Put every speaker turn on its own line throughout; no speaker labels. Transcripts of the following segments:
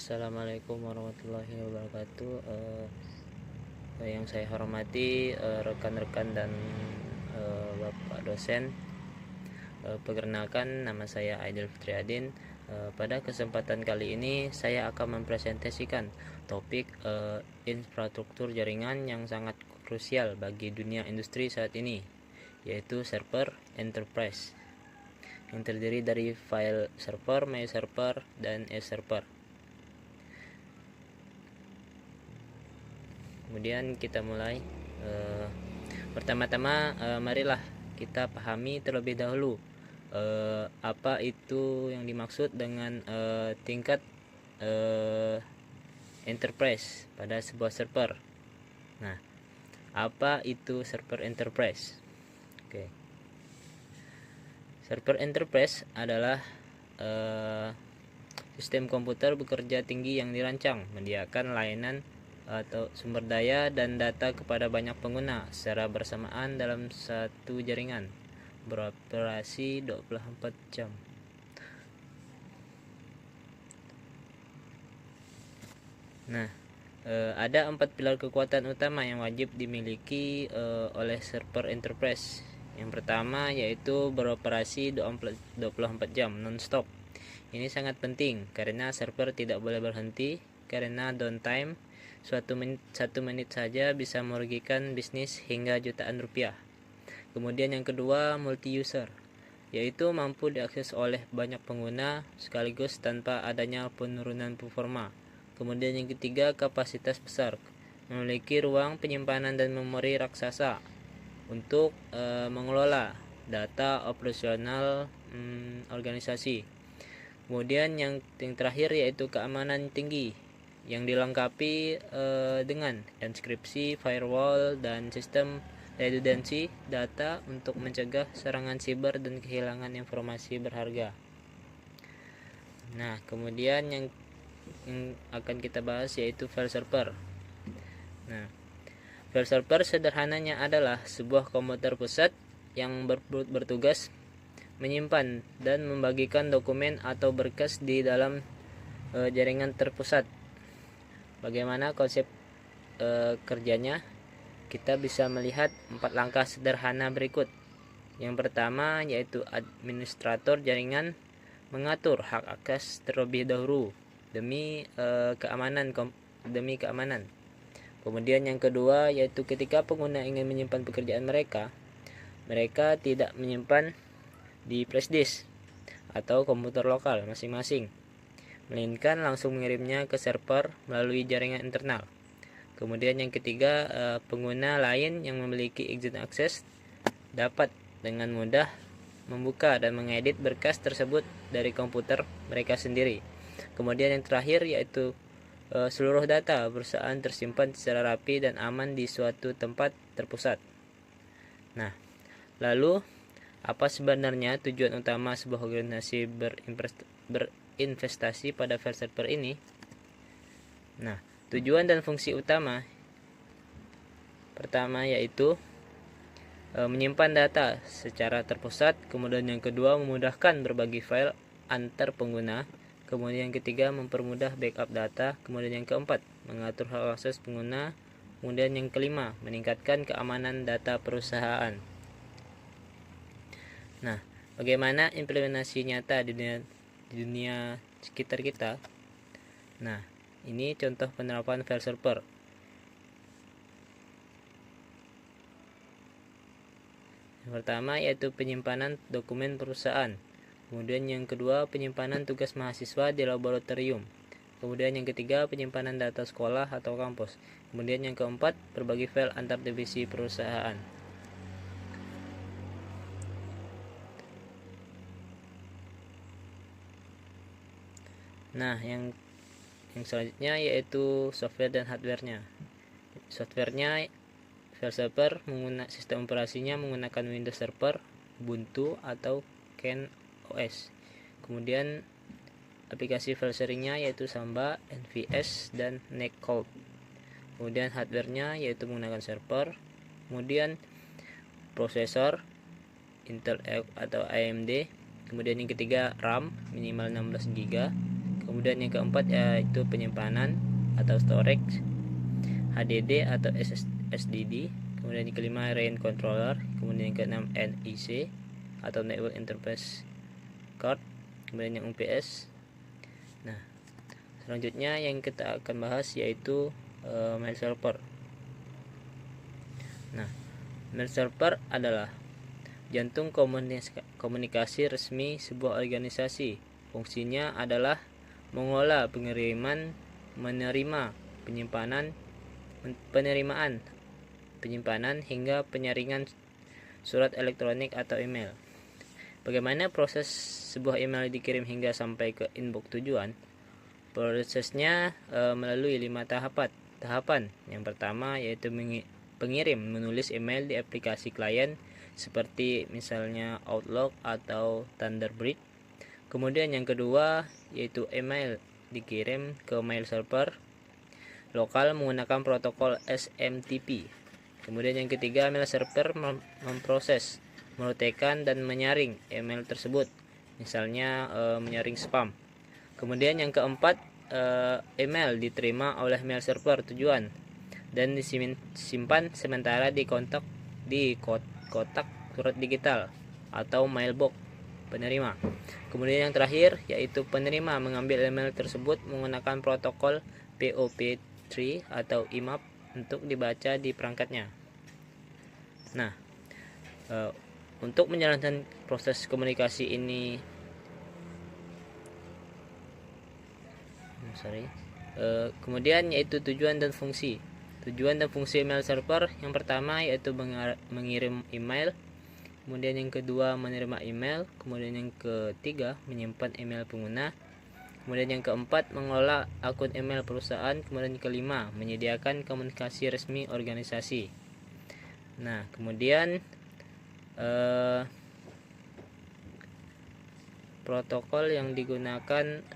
Assalamualaikum warahmatullahi wabarakatuh. Yang saya hormati rekan-rekan dan Bapak dosen. Perkenalkan, nama saya Aidil Fitriadin. Pada kesempatan kali ini saya akan mempresentasikan topik infrastruktur jaringan yang sangat krusial bagi dunia industri saat ini, yaitu server enterprise yang terdiri dari file server, mail server, dan e-server. Kemudian kita mulai. Pertama-tama marilah kita pahami terlebih dahulu apa itu yang dimaksud dengan tingkat enterprise pada sebuah server. Nah, apa itu server enterprise? Oke. Server enterprise adalah sistem komputer bekerja tinggi yang dirancang menyediakan layanan atau sumber daya dan data kepada banyak pengguna secara bersamaan dalam satu jaringan, beroperasi 24 jam. Nah, ada 4 pilar kekuatan utama yang wajib dimiliki oleh server enterprise. Yang pertama yaitu beroperasi 24 jam non-stop. Ini sangat penting karena server tidak boleh berhenti, karena downtime 1 menit saja bisa merugikan bisnis hingga jutaan rupiah. Kemudian yang kedua, multi-user, yaitu mampu diakses oleh banyak pengguna sekaligus tanpa adanya penurunan performa. Kemudian yang ketiga, kapasitas besar, memiliki ruang penyimpanan dan memori raksasa untuk mengelola data operasional organisasi. Kemudian yang terakhir yaitu keamanan tinggi yang dilengkapi dengan enkripsi, firewall, dan sistem redundansi data untuk mencegah serangan siber dan kehilangan informasi berharga. Nah, kemudian yang akan kita bahas yaitu file server. Nah, file server sederhananya adalah sebuah komputer pusat yang bertugas menyimpan dan membagikan dokumen atau berkas di dalam jaringan terpusat. Bagaimana konsep kerjanya? Kita bisa melihat 4 langkah sederhana berikut. Yang pertama yaitu administrator jaringan mengatur hak akses terlebih dahulu demi keamanan. Kemudian yang kedua yaitu ketika pengguna ingin menyimpan pekerjaan mereka tidak menyimpan di flash disk atau komputer lokal masing-masing, melainkan langsung mengirimnya ke server melalui jaringan internal. Kemudian yang ketiga, pengguna lain yang memiliki izin akses dapat dengan mudah membuka dan mengedit berkas tersebut dari komputer mereka sendiri. Kemudian yang terakhir yaitu seluruh data perusahaan tersimpan secara rapi dan aman di suatu tempat terpusat. Nah, lalu apa sebenarnya tujuan utama sebuah organisasi berinvestasi pada file server ini? Nah, tujuan dan fungsi utama pertama yaitu menyimpan data secara terpusat. Kemudian yang kedua, memudahkan berbagi file antar pengguna. Kemudian yang ketiga, mempermudah backup data. Kemudian yang keempat, mengatur hak akses pengguna. Kemudian yang kelima, meningkatkan keamanan data perusahaan. Nah, bagaimana implementasi nyata di dunia sekitar kita? Nah, ini contoh penerapan file server. Yang pertama yaitu penyimpanan dokumen perusahaan. Kemudian yang kedua, penyimpanan tugas mahasiswa di laboratorium. Kemudian yang ketiga, penyimpanan data sekolah atau kampus. Kemudian yang keempat, berbagi file antar divisi perusahaan. Nah, yang selanjutnya yaitu software dan hardware-nya. Software-nya, file server sistem operasinya menggunakan Windows Server, Ubuntu atau CentOS. Kemudian aplikasi file sharing-nya yaitu Samba, NVS, dan Netcode. Kemudian hardware-nya yaitu menggunakan server. Kemudian prosesor Intel atau AMD. Kemudian yang ketiga, RAM minimal 16 GB. Kemudian yang keempat yaitu penyimpanan atau storage, HDD atau SSD. Kemudian yang kelima RAID controller. Kemudian yang keenam NIC atau Network Interface Card. Kemudian yang UPS. Nah, selanjutnya yang kita akan bahas yaitu mail server. Nah, mail server adalah jantung komunikasi resmi sebuah organisasi. Fungsinya adalah mengelola pengiriman, menerima, penyimpanan hingga penyaringan surat elektronik atau email. Bagaimana proses sebuah email dikirim hingga sampai ke inbox tujuan? Prosesnya melalui 5 tahapan. Yang pertama yaitu pengirim menulis email di aplikasi klien seperti misalnya Outlook atau Thunderbird. Kemudian yang kedua yaitu email dikirim ke mail server lokal menggunakan protokol SMTP. Kemudian yang ketiga, mail server memproses, merotekan dan menyaring email tersebut, misalnya menyaring spam. Kemudian yang keempat, email diterima oleh mail server tujuan dan disimpan sementara di kotak surat digital atau mailbox penerima. Kemudian yang terakhir yaitu penerima mengambil email tersebut menggunakan protokol POP3 atau IMAP untuk dibaca di perangkatnya. Nah, untuk menjalankan proses komunikasi ini, kemudian yaitu tujuan dan fungsi. Tujuan dan fungsi email server yang pertama yaitu mengirim email, kemudian yang kedua menerima email, kemudian yang ketiga menyimpan email pengguna, kemudian yang keempat mengelola akun email perusahaan, kemudian yang kelima menyediakan komunikasi resmi organisasi. Nah, kemudian protokol yang digunakan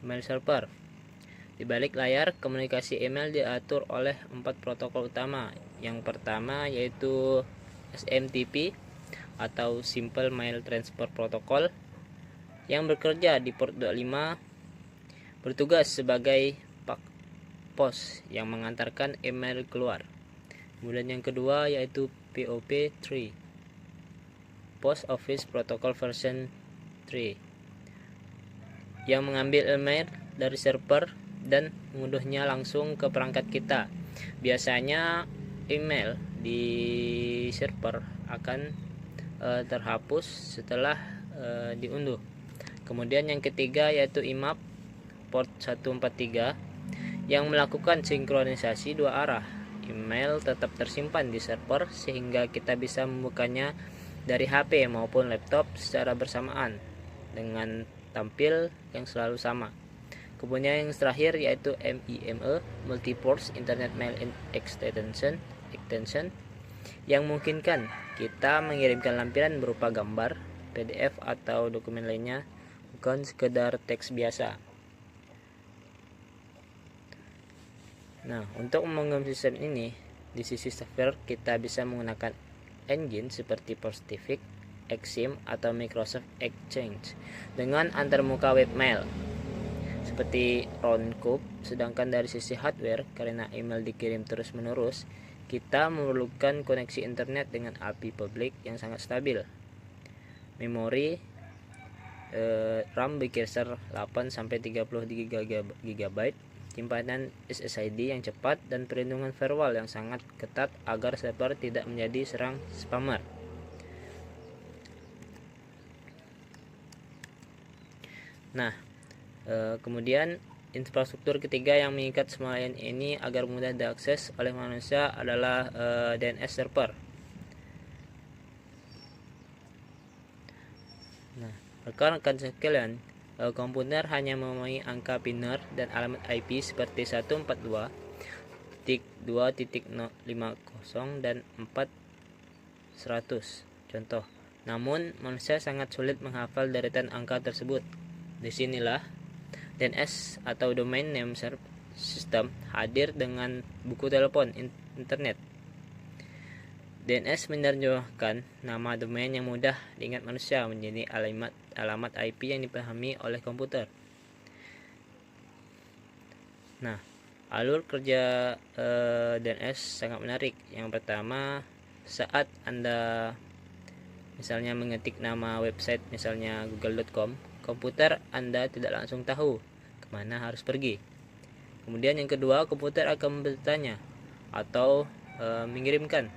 mail server. Di balik layar, komunikasi email diatur oleh 4 protokol utama. Yang pertama yaitu SMTP atau Simple Mail Transfer Protocol yang bekerja di port 25, bertugas sebagai pos yang mengantarkan email keluar. Kemudian yang kedua yaitu POP3, Post Office Protocol version 3, yang mengambil email dari server dan mengunduhnya langsung ke perangkat kita. Biasanya email di server akan terhapus setelah diunduh. Kemudian yang ketiga yaitu IMAP port 143 yang melakukan sinkronisasi dua arah. Email tetap tersimpan di server sehingga kita bisa membukanya dari HP maupun laptop secara bersamaan dengan tampil yang selalu sama. Kemudian yang terakhir yaitu MIME, Multi-Port Internet Mail Extension, yang memungkinkan kita mengirimkan lampiran berupa gambar, PDF atau dokumen lainnya, bukan sekedar teks biasa. Nah, untuk membangun sistem ini, di sisi software kita bisa menggunakan engine seperti Postific, Exim, atau Microsoft Exchange dengan antarmuka webmail seperti Roundcube. Sedangkan dari sisi hardware, karena email dikirim terus-menerus, kita memerlukan koneksi internet dengan API publik yang sangat stabil. Memori RAM berkisar 8-32 GB, simpanan SSID yang cepat, dan perlindungan firewall yang sangat ketat agar server tidak menjadi serang spammer. Nah, kemudian infrastruktur ketiga yang mengikat semua lain ini agar mudah diakses oleh manusia adalah DNS server. Nah, rekan-rekan sekalian, komputer hanya memenuhi angka biner dan alamat IP seperti 142.2.50 dan 4.100 contoh. Namun, manusia sangat sulit menghafal deretan angka tersebut. Disinilah DNS atau Domain Name System hadir dengan buku telepon internet. DNS menerjemahkan nama domain yang mudah diingat manusia menjadi alamat IP yang dipahami oleh komputer. Nah, alur kerja DNS sangat menarik. Yang pertama, saat Anda misalnya mengetik nama website misalnya google.com, komputer Anda tidak langsung tahu kemana harus pergi. Kemudian yang kedua, komputer akan bertanya atau mengirimkan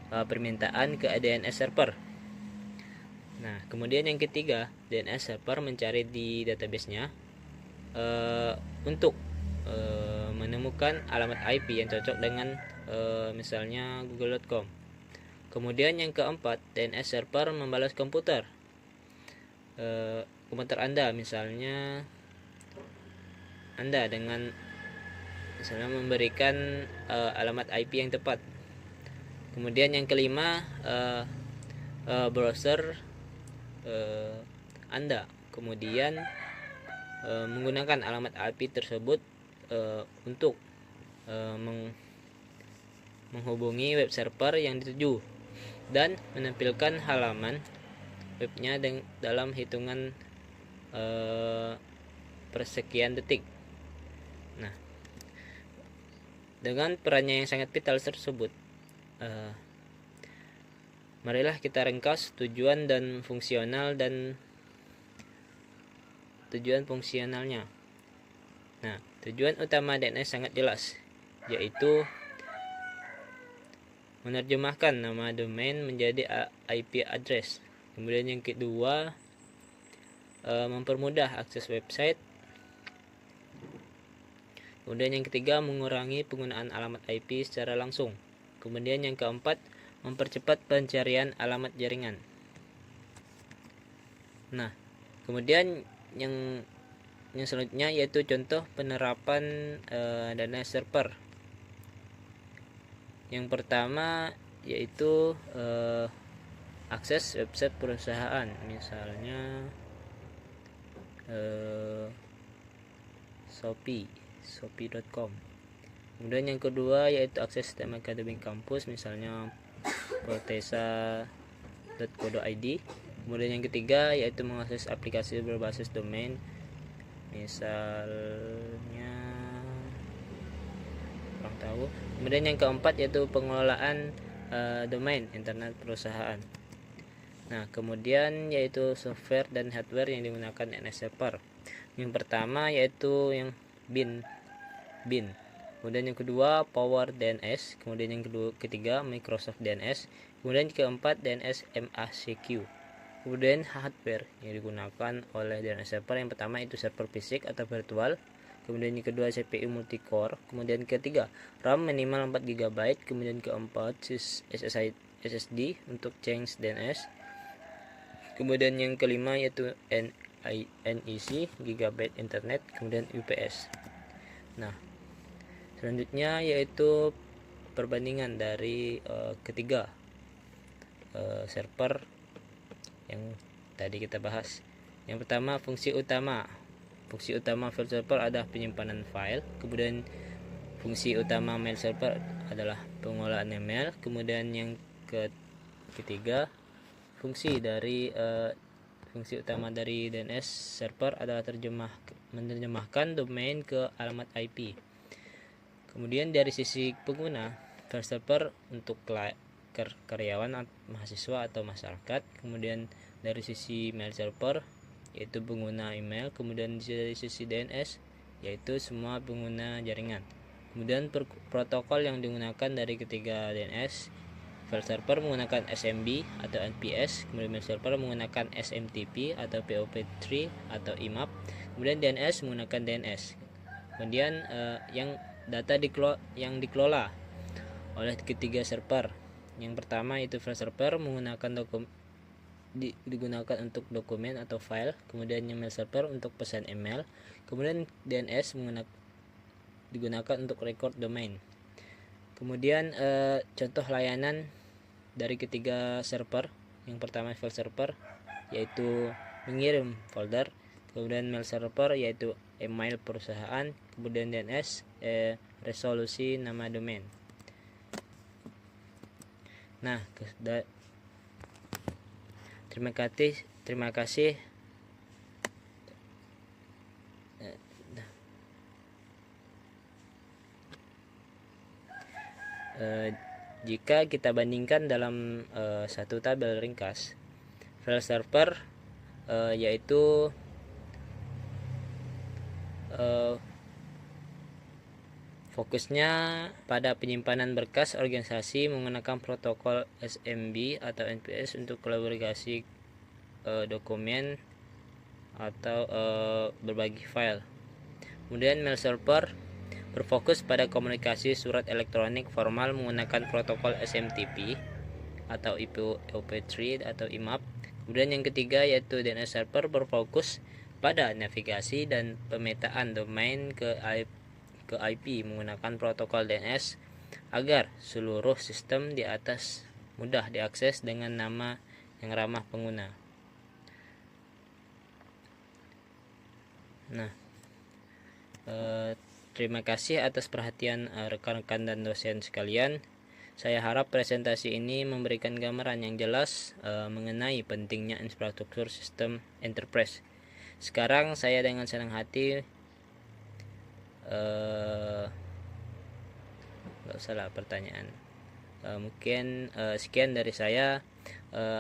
permintaan ke DNS server. Nah, kemudian yang ketiga, DNS server mencari di database-nya untuk menemukan alamat IP yang cocok dengan misalnya google.com. Kemudian yang keempat, DNS server membalas komputer Anda, misalnya Anda dengan misalnya memberikan alamat IP yang tepat. Kemudian yang kelima, browser Anda kemudian menggunakan alamat IP tersebut untuk menghubungi web server yang dituju dan menampilkan halaman webnya dalam hitungan persekian detik. Nah, dengan perannya yang sangat vital tersebut, marilah kita ringkas tujuan fungsionalnya. Nah, tujuan utama DNS sangat jelas, yaitu menerjemahkan nama domain menjadi IP address. Kemudian yang kedua, mempermudah akses website. Kemudian yang ketiga, mengurangi penggunaan alamat IP secara langsung. Kemudian yang keempat, mempercepat pencarian alamat jaringan. Nah, kemudian yang selanjutnya yaitu contoh penerapan DNS server. Yang pertama yaitu akses website perusahaan, misalnya shopee.com. Kemudian yang kedua yaitu akses sistem akademik kampus, misalnya protesa.co.id. Kemudian yang ketiga yaitu mengakses aplikasi berbasis domain, misalnya kurang tahu. Kemudian yang keempat yaitu pengelolaan domain internet perusahaan. Nah, kemudian yaitu software dan hardware yang digunakan DNS server. Yang pertama yaitu yang bin. Kemudian yang kedua Power DNS. Kemudian yang ketiga Microsoft DNS. Kemudian yang keempat DNS MACQ. Kemudian hardware yang digunakan oleh DNS server, yang pertama itu server fisik atau virtual. Kemudian yang kedua CPU multicore. Kemudian ketiga RAM minimal 4 GB. Kemudian keempat SSD untuk change DNS. Kemudian yang kelima yaitu NEC GB internet. Kemudian UPS. Nah, selanjutnya yaitu perbandingan dari ketiga server yang tadi kita bahas. Yang pertama, fungsi utama file server adalah penyimpanan file. Kemudian fungsi utama mail server adalah pengolahan email. Kemudian yang ketiga, fungsi utama dari DNS server adalah menerjemahkan domain ke alamat IP. Kemudian dari sisi pengguna, file server untuk karyawan, mahasiswa atau masyarakat. Kemudian dari sisi mail server yaitu pengguna email. Kemudian dari sisi DNS yaitu semua pengguna jaringan. Kemudian protokol yang digunakan dari ketiga DNS, file server menggunakan SMB atau NPS, kemudian mail server menggunakan SMTP atau POP3 atau IMAP, kemudian DNS menggunakan DNS. Kemudian yang data yang dikelola oleh ketiga server. Yang pertama itu file server menggunakan digunakan untuk dokumen atau file. Kemudian email server untuk pesan email. Kemudian DNS digunakan untuk record domain. Kemudian contoh layanan dari ketiga server. Yang pertama file server yaitu mengirim folder. Kemudian mail server yaitu email perusahaan. Kemudian DNS resolusi nama domain. Nah, terima kasih. Jika kita bandingkan dalam satu tabel ringkas, file server yaitu fokusnya pada penyimpanan berkas organisasi menggunakan protokol SMB atau NPS untuk kolaborasi dokumen atau berbagi file. Kemudian mail server berfokus pada komunikasi surat elektronik formal menggunakan protokol SMTP atau IP3 atau IMAP. Kemudian yang ketiga yaitu DNS server berfokus pada navigasi dan pemetaan domain ke IP menggunakan protokol DNS agar seluruh sistem di atas mudah diakses dengan nama yang ramah pengguna. Nah, terima kasih atas perhatian rekan-rekan dan dosen sekalian. Saya harap presentasi ini memberikan gambaran yang jelas mengenai pentingnya infrastruktur sistem enterprise. Sekarang saya dengan senang hati nggak salah pertanyaan. Mungkin sekian dari saya.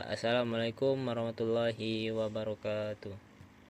Assalamualaikum warahmatullahi wabarakatuh.